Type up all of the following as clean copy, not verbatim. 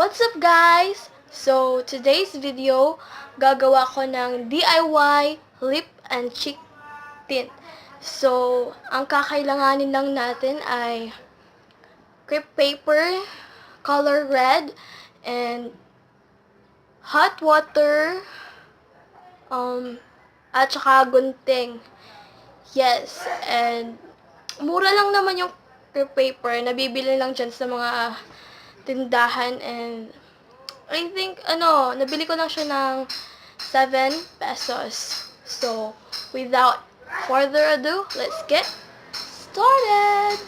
What's up guys? So, today's video, gagawa ko ng DIY lip and cheek tint. So, ang kakailanganin lang natin ay crepe paper, color red, and hot water, at saka gunting. Yes, and mura lang naman yung crepe paper. Nabibili lang dyan sa mga tindahan, and I think, nabili ko lang siya ng 7 pesos. So, without further ado, let's get started!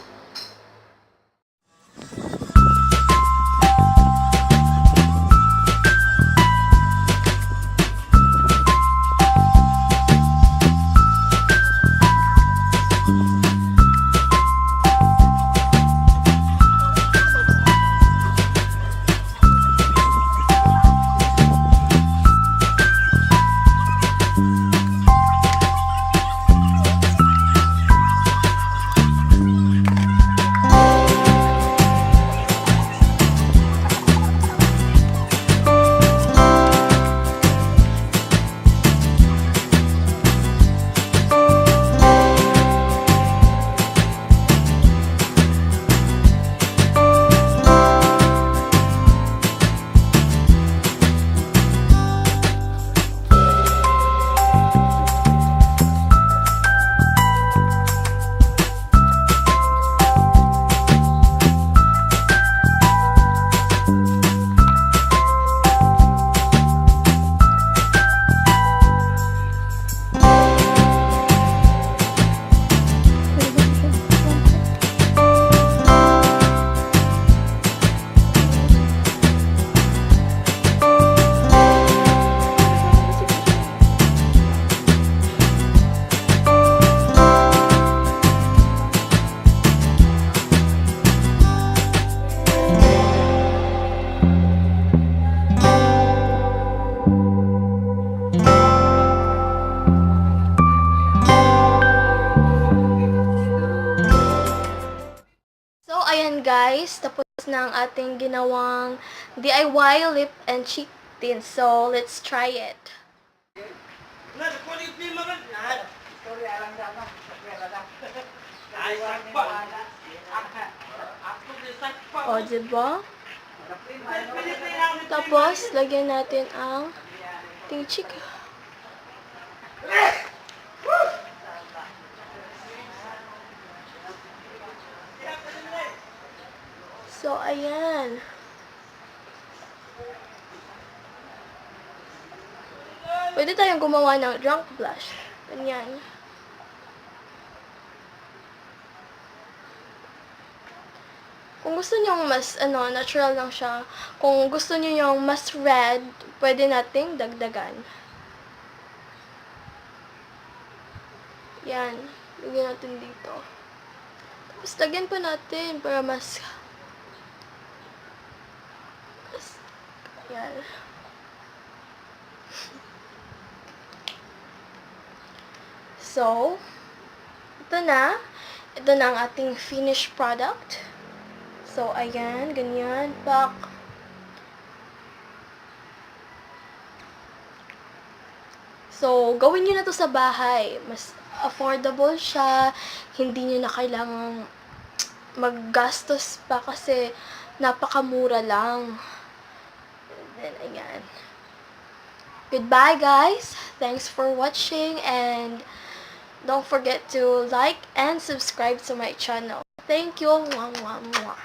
So, ayan guys, tapos na ang ating ginawang DIY lip and cheek tint. So, let's try it. O, diba? Tapos, lagyan natin ang ating cheek. So, ayan. Pwede tayong gumawa ng drunk blush. Ganyan. Kung gusto niyo mas, natural lang siya. Kung gusto niyo yung mas red, pwede nating dagdagan. Yan. Lagyan natin dito. Tapos, lagyan pa natin para mas yan. So, ito na. Ito na ang ating finished product. So, ayan. Ganyan. Pak. So, gawin nyo na to sa bahay. Mas affordable siya. Hindi nyo na kailangang maggastos pa kasi napakamura lang. And ayan. Goodbye guys. Thanks for watching and don't forget to like and subscribe to my channel. Thank you. Mwah, mwah, mwah.